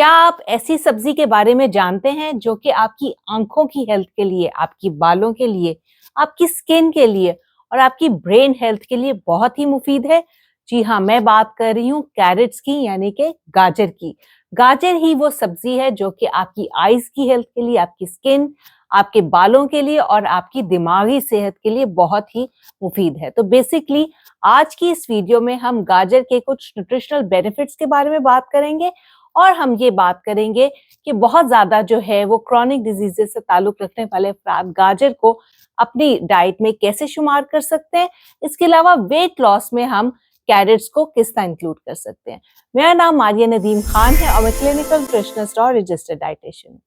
क्या आप ऐसी सब्जी के बारे में जानते हैं जो कि आपकी आंखों की हेल्थ के लिए, आपकी बालों के लिए, आपकी स्किन के लिए और आपकी ब्रेन हेल्थ के लिए बहुत ही मुफीद है? जी हाँ, मैं बात कर रही हूँ कैरेट्स की यानी कि गाजर की। गाजर ही वो सब्जी है जो कि आपकी आईज की हेल्थ के लिए, आपकी स्किन, आपके बालों के लिए और आपकी दिमागी सेहत के लिए बहुत ही मुफीद है। तो बेसिकली आज की इस वीडियो में हम गाजर के कुछ न्यूट्रिशनल बेनिफिट्स के बारे में बात करेंगे और हम ये बात करेंगे कि बहुत ज़्यादा जो है वो क्रॉनिक डिजीज़ेज़ से ताल्लुक़ रखने वाले अफ़राद गाजर को अपनी डाइट में कैसे शुमार कर सकते हैं। इसके अलावा वेट लॉस में हम कैरेट्स को किस तरह इंक्लूड कर सकते हैं। मेरा नाम मारिया नदीम खान है और मैं क्लिनिकल न्यूट्रिशनिस्ट और रजिस्टर्ड डाइटिशियन हूँ।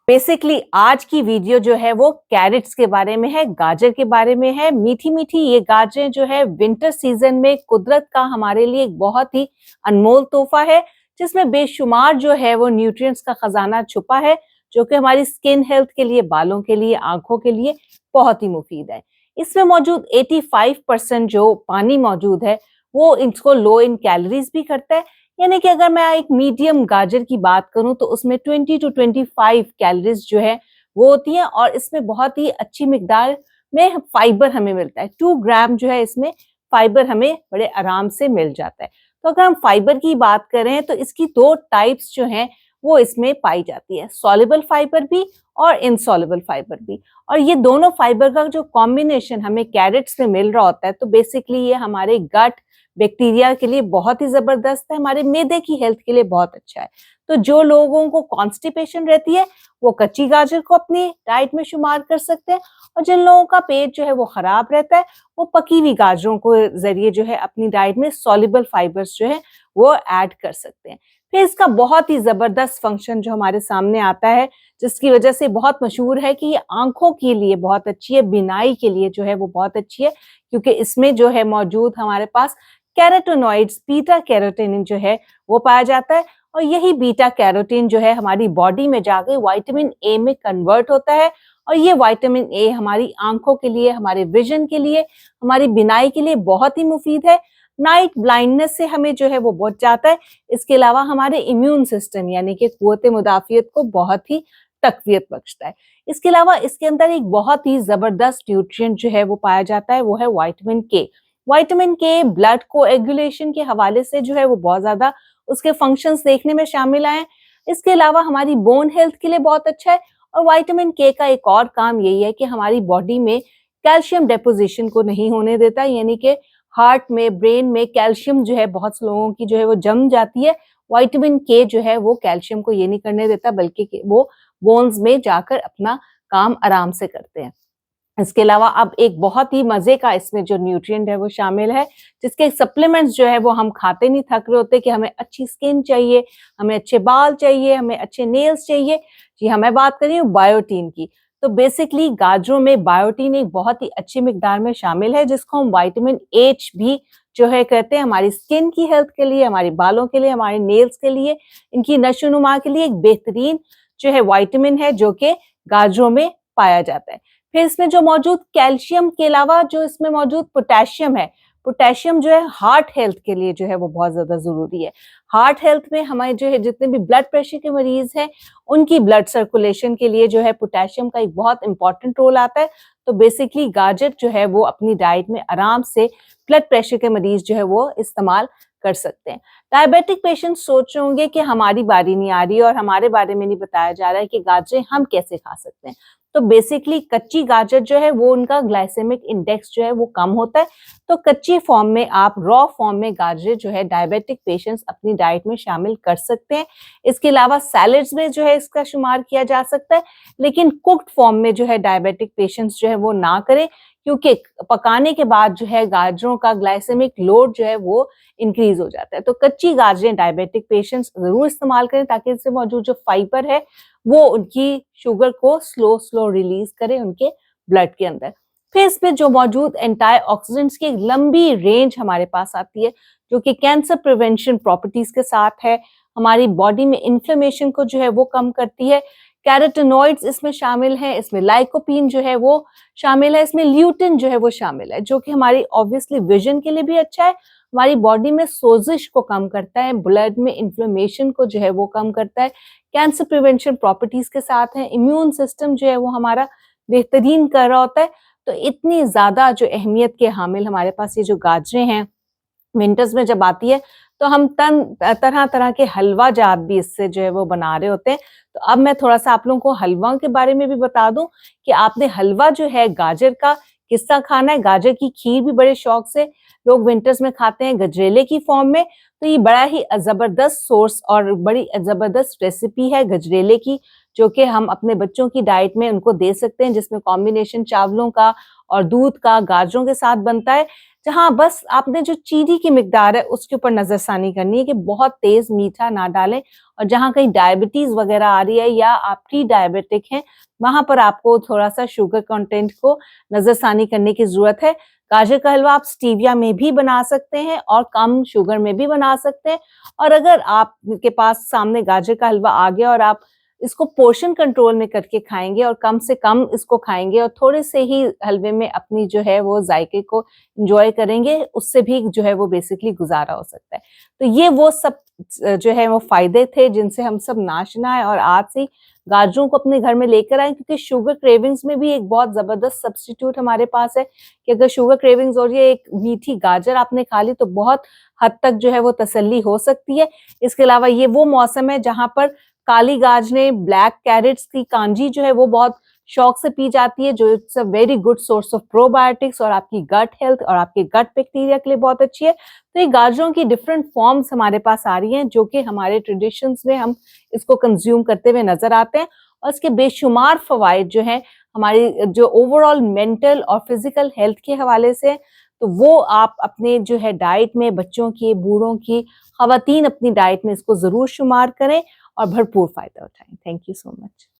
बेसिकली आज की वीडियो जो है वो कैरेट्स के बारे में है, गाजर के बारे में है। मीठी-मीठी ये गाजरें जो है विंटर सीज़न में कुदरत का हमारे लिए एक बहुत ही अनमोल तोहफ़ा है, जिसमें बेशुमार जो है वो न्यूट्रिएंट्स का खजाना छुपा है, जो कि हमारी स्किन हेल्थ के लिए, बालों के लिए, आँखों के लिए बहुत ही मुफीद है। इसमें मौजूद 85% जो पानी मौजूद है, वो इसको लो इन कैलोरीज़ भी करता है। यानी कि अगर मैं एक मीडियम गाजर की बात करूँ तो उसमें 20 टू 25 कैलोरीज़ जो है वो होती हैं और इसमें बहुत ही अच्छी मिकदार में फाइबर हमें मिलता है। 2 ग्राम जो है इसमें फाइबर हमें बड़े आराम से मिल जाता है। तो अगर हम फाइबर की बात करें तो इसकी 2 टाइप्स जो हैं वो इसमें पाई जाती है, सॉल्युबल फाइबर भी और इनसॉल्युबल फाइबर भी। और ये दोनों फाइबर का जो कॉम्बिनेशन हमें कैरेट्स में मिल रहा होता है, तो बेसिकली ये हमारे गट बैक्टीरिया के लिए बहुत ही ज़बरदस्त है, हमारे मैदे की हेल्थ के लिए बहुत अच्छा है। तो जो लोगों को कॉन्स्टिपेशन रहती है, वो कच्ची गाजर को अपनी डाइट में शुमार कर सकते हैं और जिन लोगों का पेट जो है वो खराब रहता है, वो पकी हुई गाजरों को ज़रिए जो है अपनी डाइट में सॉल्युबल फाइबर्स जो है वो ऐड कर सकते हैं। फिर इसका बहुत ही ज़बरदस्त फंक्शन जो हमारे सामने आता है, जिसकी वजह से बहुत मशहूर है कि ये आँखों के लिए बहुत अच्छी है, बीनाई के लिए जो है वो बहुत अच्छी है, क्योंकि इसमें जो है मौजूद हमारे पास कैरोटीनॉइड्स, बीटा कैरोटीन जो है वो पाया जाता है और यही बीटा कैरोटीन जो है हमारी बॉडी में जाके विटामिन ए में कन्वर्ट होता है और ये विटामिन ए हमारी आंखों के लिए, हमारे विजन के लिए, हमारी बीनाई के लिए बहुत ही मुफीद है। नाइट ब्लाइंडनेस से हमें जो है वो बच जाता है। इसके अलावा हमारे इम्यून सिस्टम यानी कि कुव्वत मुदाफ़ियत को बहुत ही तक़वियत बख्शता है। इसके अलावा इसके अंदर एक बहुत ही ज़बरदस्त न्यूट्रिएंट जो है वो पाया जाता है, वो है विटामिन के। विटामिन के ब्लड कोएगुलेशन के हवाले से जो है वो बहुत ज़्यादा उसके फंक्शंस देखने में शामिल आए हैं। इसके अलावा हमारी बोन हेल्थ के लिए बहुत अच्छा है और विटामिन के का एक और काम यही है कि हमारी बॉडी में कैल्शियम डिपोज़िशन को नहीं होने देता, यानी कि हार्ट में, ब्रेन में कैल्शियम जो है बहुत से लोगों की जो है वो जम जाती है। विटामिन के जो है वो कैल्शियम को ये नहीं करने देता, बल्कि वो बोन्स में जाकर अपना काम आराम से करते हैं। इसके अलावा अब एक बहुत ही मज़े का इसमें जो न्यूट्रिएंट है वो शामिल है, जिसके सप्लीमेंट्स जो है वो हम खाते नहीं थक रहे होते कि हमें अच्छी स्किन चाहिए, हमें अच्छे बाल चाहिए, हमें अच्छे नेल्स चाहिए। जी हाँ, मैं बात कर रही हूँ बायोटीन की। तो बेसिकली गाजरों में बायोटीन एक बहुत ही अच्छी मिकदार में शामिल है, जिसको हम विटामिन एच भी जो है कहते हैं, हमारी स्किन की हेल्थ के लिए, हमारे बालों के लिए, हमारे नेल्स के लिए, इनकी नशो-नुमा के लिए एक बेहतरीन जो है विटामिन है, जो कि गाजरों में पाया जाता है। फिर इसमें जो मौजूद कैल्शियम के अलावा जो इसमें मौजूद पोटेशियम है, पोटेशियम जो है हार्ट हेल्थ के लिए जो है वो बहुत ज़्यादा ज़रूरी है। हार्ट हेल्थ में हमारे जो है जितने भी ब्लड प्रेशर के मरीज़ हैं, उनकी ब्लड सर्कुलेशन के लिए जो है पोटेशियम का एक बहुत इम्पोर्टेंट रोल आता है। तो बेसिकली गाजर जो है वो अपनी डाइट में आराम से ब्लड प्रेशर के मरीज़ जो है वो इस्तेमाल कर सकते हैं। डायबिटिक पेशेंट्स सोच रहे होंगे कि हमारी बारी नहीं आ रही और हमारे बारे में नहीं बताया जा रहा है कि गाजरें हम कैसे खा सकते हैं। तो बेसिकली कच्ची गाजर जो है वो उनका ग्लाइसेमिक इंडेक्स जो है वो कम होता है। तो कच्ची फॉर्म में आप रॉ फॉर्म में गाजर जो है डायबिटिक पेशेंट्स अपनी डाइट में शामिल कर सकते हैं। इसके अलावा सैलेड्स में जो है इसका शुमार किया जा सकता है, लेकिन कुक्ड फॉर्म में जो है डायबिटिक पेशेंट्स जो है वो ना करें, क्योंकि पकाने के बाद जो है गाजरों का ग्लाइसेमिक लोड जो है वो इंक्रीज हो जाता है। तो कच्ची गाजरें डायबिटिक पेशेंट्स ज़रूर इस्तेमाल करें, ताकि इससे मौजूद जो फाइबर है वो उनकी शुगर को स्लो रिलीज करे उनके ब्लड के अंदर। फिर इसमें जो मौजूद एंटीऑक्सीडेंट्स की एक लंबी रेंज हमारे पास आती है, जो कि कैंसर प्रिवेंशन प्रॉपर्टीज के साथ है, हमारी बॉडी में इन्फ्लेमेशन को जो है वो कम करती है। कैरोटीनॉइड्स इसमें शामिल हैं, इसमें लाइकोपीन जो है वो शामिल है, इसमें ल्यूटिन जो है वो शामिल है, जो कि हमारी ऑब्वियसली विजन के लिए भी अच्छा है, हमारी बॉडी में सोजिश को कम करता है, ब्लड में इन्फ्लेमेशन को जो है वो कम करता है, कैंसर प्रिवेंशन प्रॉपर्टीज के साथ है, इम्यून सिस्टम जो है वो हमारा बेहतरीन कर रहा होता है। तो इतनी ज्यादा जो अहमियत के हामिल हमारे पास ये जो गाजरें हैं, विंटर्स में जब आती है तो हम तरह तरह के हलवा जात भी इससे जो है वो बना रहे होते हैं। तो अब मैं थोड़ा सा आप लोगों को हलवा के बारे में भी बता दूं कि आपने हलवा जो है गाजर का किस्सा खाना है। गाजर की खीर भी बड़े शौक से लोग विंटर्स में खाते हैं गजरेले की फॉर्म में। तो ये बड़ा ही जबरदस्त सोर्स और बड़ी जबरदस्त रेसिपी है गजरेले की, जो कि हम अपने बच्चों की डाइट में उनको दे सकते हैं, जिसमें कॉम्बिनेशन चावलों का और दूध का गाजरों के साथ बनता है। जहाँ बस आपने जो चीनी की मिकदार है उसके ऊपर नजरसानी करनी है कि बहुत तेज मीठा ना डालें, और जहाँ कहीं डायबिटीज वगैरह आ रही है या आप प्री डायबिटिक हैं, वहां पर आपको थोड़ा सा शुगर कंटेंट को नजरसानी करने की जरूरत है। गाजर का हलवा आप स्टीविया में भी बना सकते हैं और कम शुगर में भी बना सकते हैं। और अगर आपके पास सामने गाजर का हलवा आ गया और आप इसको पोर्शन कंट्रोल में करके खाएंगे और कम से कम इसको खाएंगे और थोड़े से ही हलवे में अपनी जो है वो जायके को एंजॉय करेंगे, उससे भी जो है वो बेसिकली गुजारा हो सकता है। तो ये वो सब जो है वो फायदे थे जिनसे हम सब नाशना है और आज से गाजरों को अपने घर में लेकर आए, क्योंकि शुगर क्रेविंग्स में भी एक बहुत जबरदस्त सब्स्टिट्यूट हमारे पास है कि अगर शुगर क्रेविंग्स हो रही है, एक मीठी गाजर आपने खा ली तो बहुत हद तक जो है वो तसल्ली हो सकती है। इसके अलावा ये वो मौसम है जहां पर काली गाजरें, ब्लैक कैरेट्स की कांजी जो है वो बहुत शौक से पी जाती है, जो it's a very good source of probiotics और आपकी गट हेल्थ और आपके गट बैक्टीरिया के लिए बहुत अच्छी है। तो ये गाजरों की डिफरेंट फॉर्म्स हमारे पास आ रही हैं, जो कि हमारे ट्रेडिशंस में हम इसको कंज्यूम करते हुए नजर आते हैं। और इसके बेशुमार फवाइद जो हैं हमारी जो ओवरऑल मेंटल और फिजिकल हेल्थ के हवाले से, तो वो आप अपने जो है डाइट में, बच्चों की, बूढ़ों की, खवातीन अपनी डाइट में इसको जरूर शुमार करें और भरपूर फायदा उठाएं। Thank you so much.